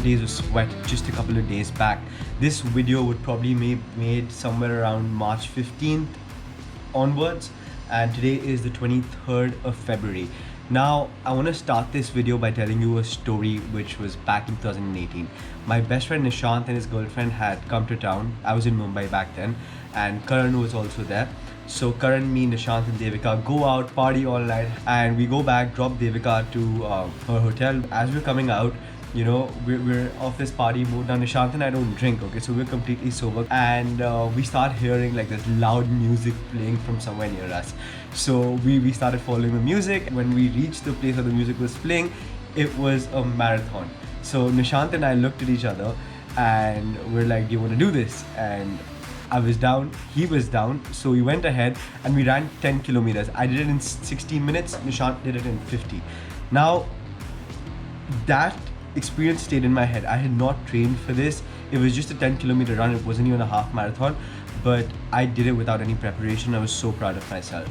days of sweat just a couple of days back. This video would probably be made somewhere around March 15th onwards, and today is the 23rd of February. Now, I want to start this video by telling you a story which was back in 2018. My best friend Nishant and his girlfriend had come to town. I was in Mumbai back then, and Karan was also there. So Karan, me, Nishant and Devika go out, party all night, and we go back, drop Devika to her hotel. As we're coming out, you know, we're off this party mode. Now Nishant and I don't drink, okay, so we're completely sober, and we start hearing like this loud music playing from somewhere near us. So we started following the music. When we reached the place where the music was playing, it was a marathon. So Nishant and I looked at each other and we're like, do you want to do this? And I was down, he was down, so we went ahead and we ran 10 kilometers. I did it in 16 minutes, Nishant did it in 50. Now, that experience stayed in my head. I had not trained for this. It was just a 10-kilometer run. It wasn't even a half marathon, but I did it without any preparation. I was so proud of myself.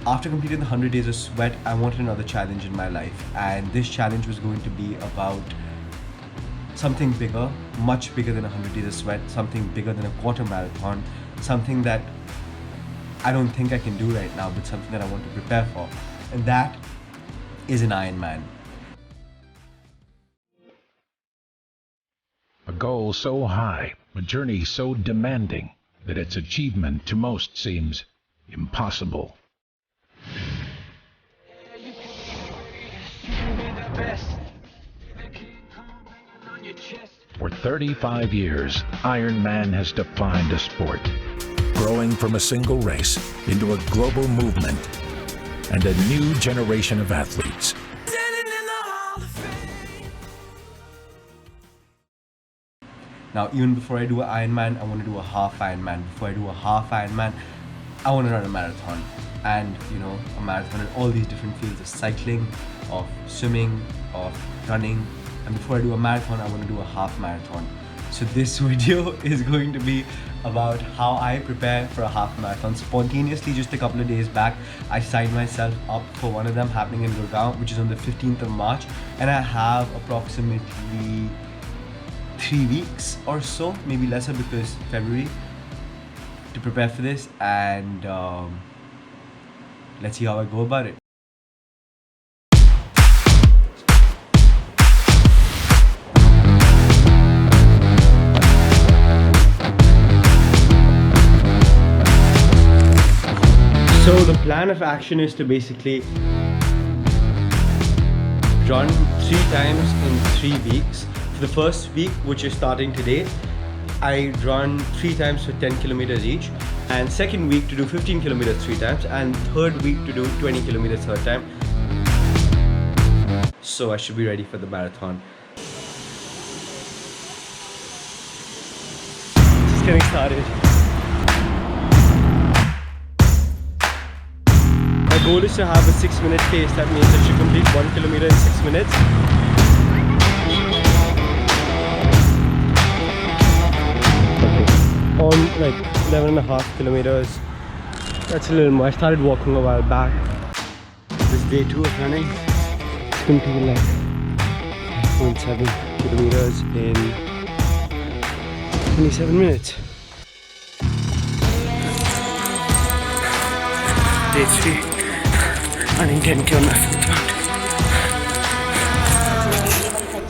After completing the 100 days of sweat, I wanted another challenge in my life, and this challenge was going to be about something bigger, much bigger than 100 days of sweat, something bigger than a quarter marathon, something that I don't think I can do right now, but something that I want to prepare for, and that is an Ironman. A goal so high, a journey so demanding that its achievement to most seems impossible. For 35 years, Ironman has defined a sport, growing from a single race into a global movement and a new generation of athletes. Now, even before I do an Ironman, I want to do a half Ironman. Before I do a half Ironman, I want to run a marathon. And, you know, a marathon in all these different fields of cycling, of swimming, of running. And before I do a marathon, I want to do a half marathon. So this video is going to be about how I prepare for a half marathon. Spontaneously, just a couple of days back, I signed myself up for one of them happening in Gurgaon, which is on the 15th of March. And I have approximately 3 weeks or so, maybe lesser because February, to prepare for this, and let's see how I go about it. So the plan of action is to basically run 3 times in 3 weeks. For the first week, which is starting today, I run 3 times for 10 kilometers each, and second week to do 15 kilometers 3 times, and third week to do 20 kilometers third time. So I should be ready for the marathon. Just getting started. My goal is to have a 6-minute pace. That means I should complete 1 kilometer in 6 minutes. On like 11.5 kilometers. That's a little more. I started walking a while back. This is day 2 of running. It's going to be like 0.7 kilometers in 27 minutes. Day 3. Running 10k on my foot.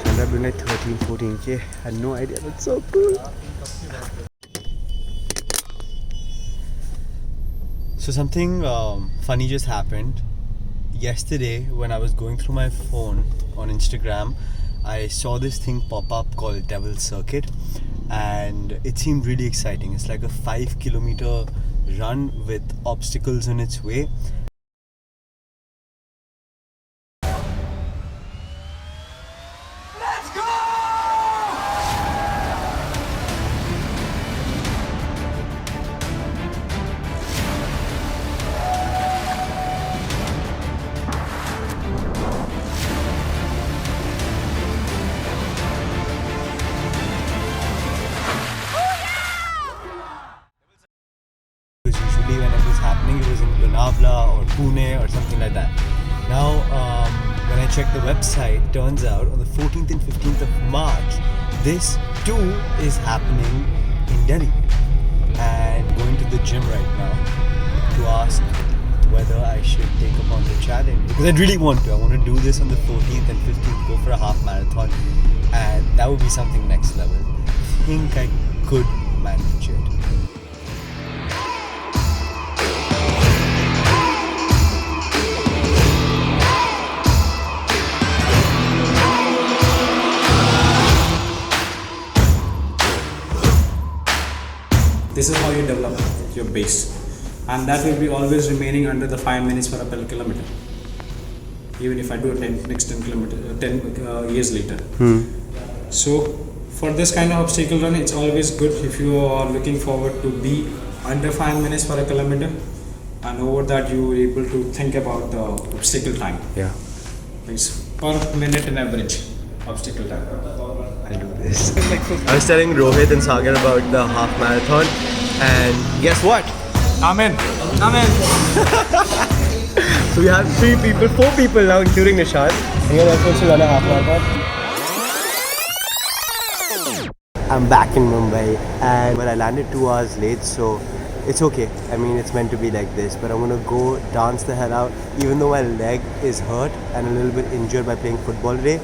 So I've been like 13-14k. I had no idea. That's so cool. So something funny just happened. Yesterday when I was going through my phone on Instagram, I saw this thing pop up called Devil's Circuit, and it seemed really exciting. It's like a 5-kilometer run with obstacles in its way. When it was happening, it was in Lonavala or Pune or something like that. Now, when when I checked the website, turns out on the 14th and 15th of March, this too is happening in Delhi. And going to the gym right now to ask whether I should take up on the challenge, because I really want to. I want to do this on the 14th and 15th, go for a half marathon, and that would be something next level. I think I could manage it. This is how you develop your base, and that will be always remaining under the 5 minutes per kilometer. Even if I do it next 10 years later. So for this kind of obstacle run, it's always good if you are looking forward to be under 5 minutes per kilometer, and over that you are able to think about the obstacle time. Yeah. It's per minute in average obstacle time. I'll do this. I was telling Rohit and Sagar about the half marathon, and guess what? Amen. So we have 4 people now, including Nishant, and you're supposed to run a half marathon. I'm back in Mumbai, and I landed 2 hours late, so it's okay. I mean, it's meant to be like this, but I'm gonna go dance the hell out, even though my leg is hurt and a little bit injured by playing football today.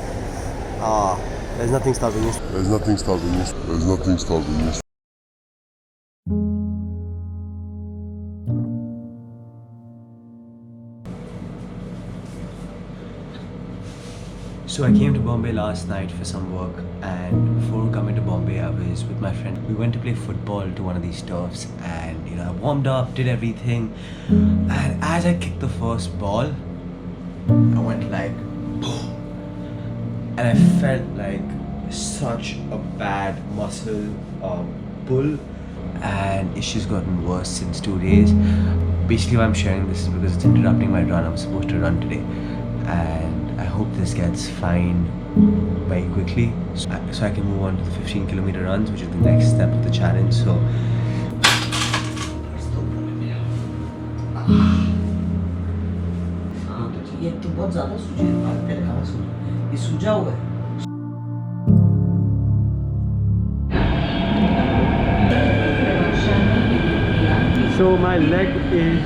There's nothing stopping me. There's nothing stopping me. There's nothing stopping me. So I came to Bombay last night for some work, and before coming to Bombay I was with my friend. We went to play football to one of these turfs, and I warmed up, did everything, and as I kicked the first ball, I went like boom, and I felt like such a bad muscle pull, and it's just gotten worse since 2 days. Basically why I'm sharing this is because it's interrupting my run. I'm supposed to run today, and I hope this gets fine very quickly so I can move on to the 15-kilometer runs, which is the next step of the challenge. So ये तो बहुत ज़्यादा सूजा है, तेरे कहाँ सूजा? ये सूजा हुआ है। So my leg is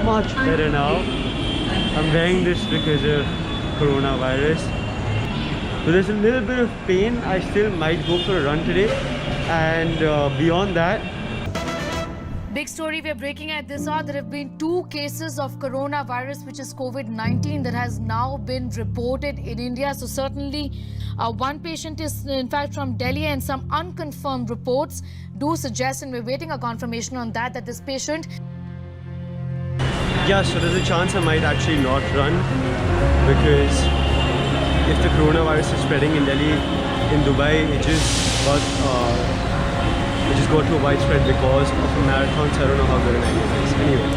much better now. I'm wearing this because of coronavirus. So there's a little bit of pain. I still might go for a run today, and beyond that. Big story we are breaking at this hour. There have been 2 cases of coronavirus, which is COVID-19, that has now been reported in India. So certainly one patient is in fact from Delhi, and some unconfirmed reports do suggest, and we're waiting a confirmation on that this patient. Yeah, so there's a chance I might actually not run, because if the coronavirus is spreading in Delhi, in Dubai, it just got too widespread because of a marathon, so I don't know how good an idea it is. Anyway.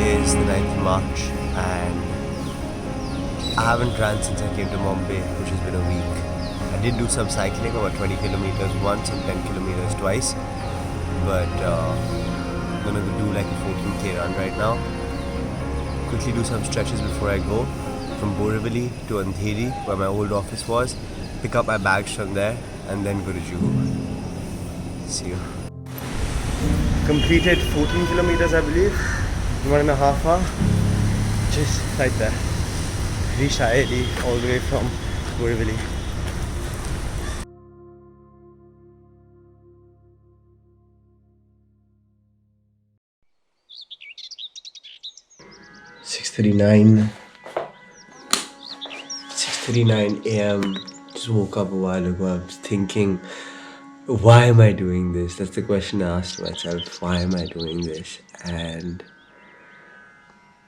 Is the 9th of March, and I haven't ran since I came to Mumbai, which has been a week. I did do some cycling, about 20 kilometers once and 10 kilometers twice, but I'm gonna do like a 14k run right now. Quickly do some stretches before I go from Borivali to Andheri, where my old office was, pick up my bags from there, and then go to Juhu. See you. Completed 14 kilometers, I believe. 1.5 hours, just right there. Reached IIT all the way from Borivali. (6:39 a.m. Just woke up a while ago. I was thinking, why am I doing this? That's the question I asked myself. Why am I doing this? And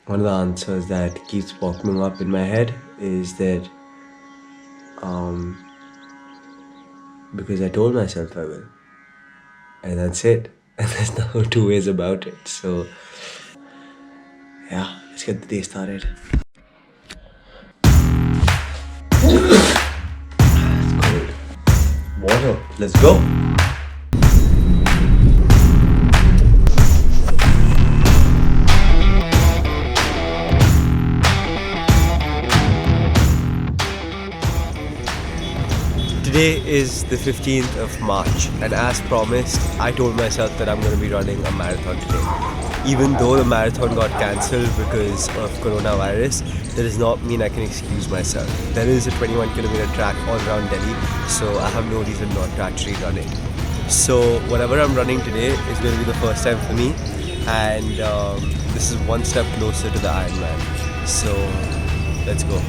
one of the answers that keeps popping up in my head is that because I told myself I will, and that's it. And there's no two ways about it. So yeah, let's get the day started. It's cold. Water. Let's go. Today is the 15th of March, and as promised, I told myself that I'm going to be running a marathon today. Even though the marathon got cancelled because of coronavirus, that does not mean I can excuse myself. There is a 21-kilometer track all around Delhi, so I have no reason not to actually run it. So whatever I'm running today is going to be the first time for me, and this is one step closer to the Ironman. So let's go.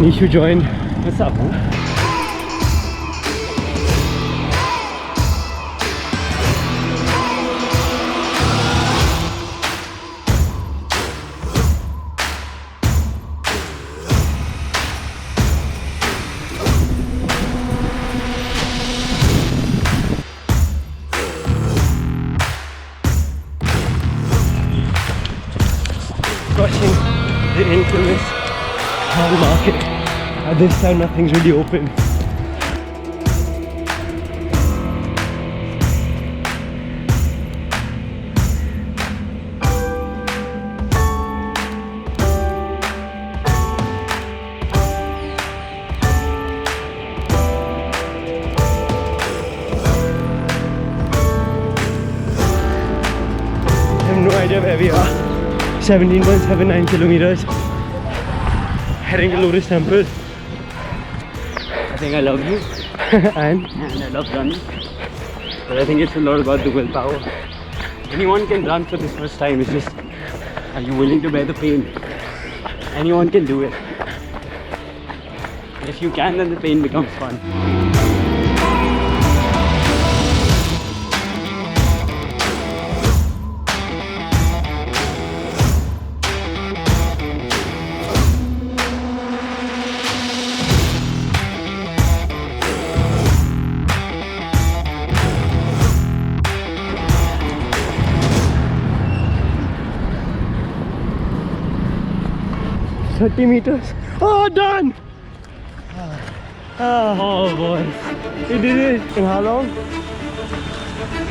Nishu joined. What's up, man? Crossing the infamous Hall Market. At this time, nothing's really open. I have no idea where we are. 17.79 kilometers. Heading to Lotus Temple. I think I love you And and I love running, but I think it's a lot about the willpower. Anyone can run for the first time. It's just, are you willing to bear the pain? Anyone can do it. If you can, then the pain becomes fun. meters. Oh, done! Oh boy. We did it. In how long?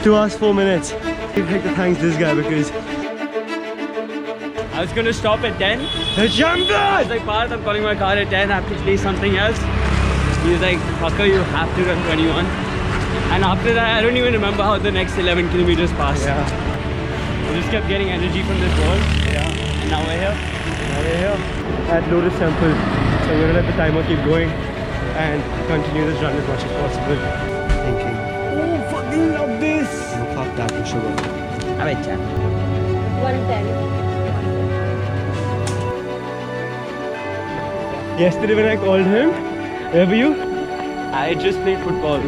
2 hours 4 minutes. We'd like to thank this guy because I was gonna stop at 10. the jumper! I was like, Parth, I'm calling my car at 10. I have to chase something else. He was like, fucker, you have to run 21. And after that, I don't even remember how the next 11 kilometers passed. Yeah. I just kept getting energy from this wall. Yeah. And now we're here. We're here at Lotus Temple. So we're gonna let the timer keep going and continue this run as much as possible. Thinking, oh, fucking love this! No, fuck that, no sugar. I bet you. 110. Yesterday when I called him, where were you? I just played football,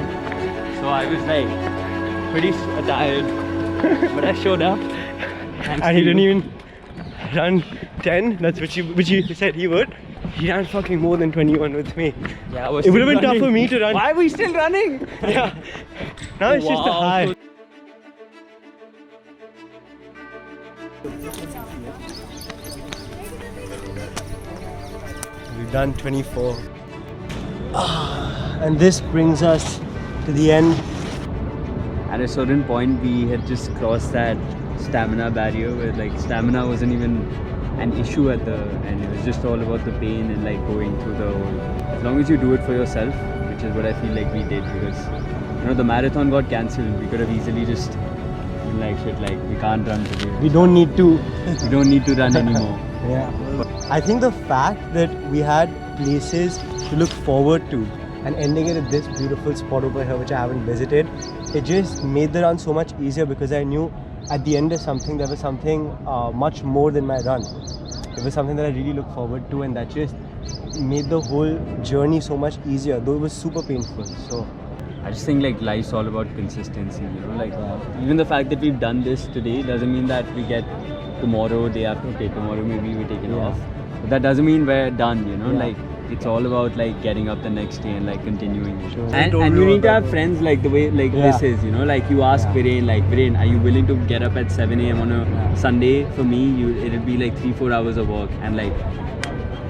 so I was like pretty tired, but I showed up. And he didn't even run 10. That's which you said he would. He ran fucking more than 21 with me. Yeah, I was It would have been still tough for running. me to run. Why are we still running? Yeah. Now it's just a Wow. high. We've done 24. And this brings us to the end. At a certain point, we had just crossed that stamina barrier where like stamina wasn't even an issue at the end. It was just all about the pain and like going through the whole. As long as you do it for yourself, which is what I feel like we did, because you know the marathon got cancelled. We could have easily just been like shit, like we can't run today. We don't need to. We don't need to run anymore. Yeah. I think the fact that we had places to look forward to and ending it at this beautiful spot over here which I haven't visited it just made the run so much easier because I knew at the end of something there was something much more than my run. It was something that I really look forward to, and that just made the whole journey so much easier, though it was super painful. So I just think like life's all about consistency, you know, like even the fact that we've done this today doesn't mean that we get tomorrow, day after, okay, tomorrow maybe we take it off. But that doesn't mean we're done, you know, like it's all about like getting up the next day and like continuing it. Sure. And you need to have friends like the way like this is, you know, like you ask Viren, like Viren, are you willing to get up at 7 a.m. on a Sunday? For me, it'll be like 3-4 hours of work, and like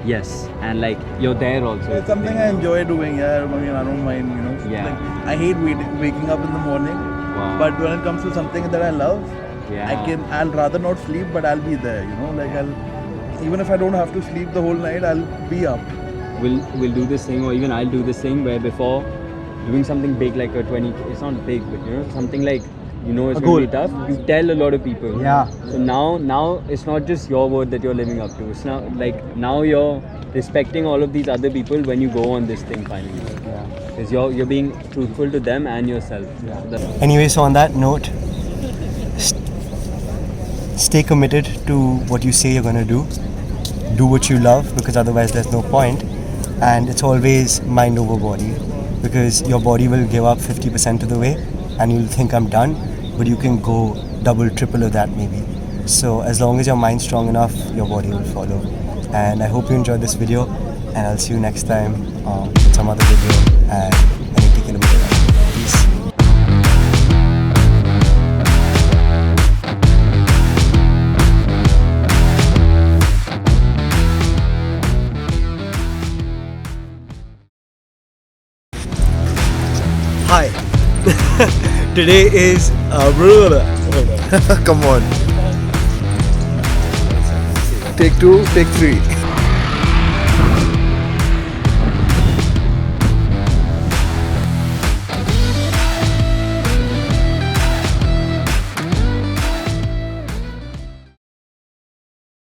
yes, and like you're there also. It's something I enjoy doing. Yeah, I mean, I don't mind, you know. Yeah. Like, I hate waking up in the morning, but when it comes to something that I love, I'll rather not sleep, but I'll be there. You know, like even if I don't have to sleep the whole night, I'll be up. We'll do this thing, or even I'll do this thing where before doing something big like a 20, it's not big, but you know, something like, you know, it's going to be tough, you tell a lot of people. Yeah. So now it's not just your word that you're living up to. It's now you're respecting all of these other people when you go on this thing finally. Yeah. Because you're being truthful to them and yourself. Yeah. anyway, so on that note, stay committed to what you say you're gonna do. Do what you love, because otherwise there's no point. And it's always mind over body, because your body will give up 50% of the way and you'll think I'm done, but you can go double, triple of that maybe. So as long as your mind's strong enough, your body will follow. And I hope you enjoyed this video, and I'll see you next time with some other video and 80 kilometers. Peace. Hi. Today is Come on. Take 2, take 3.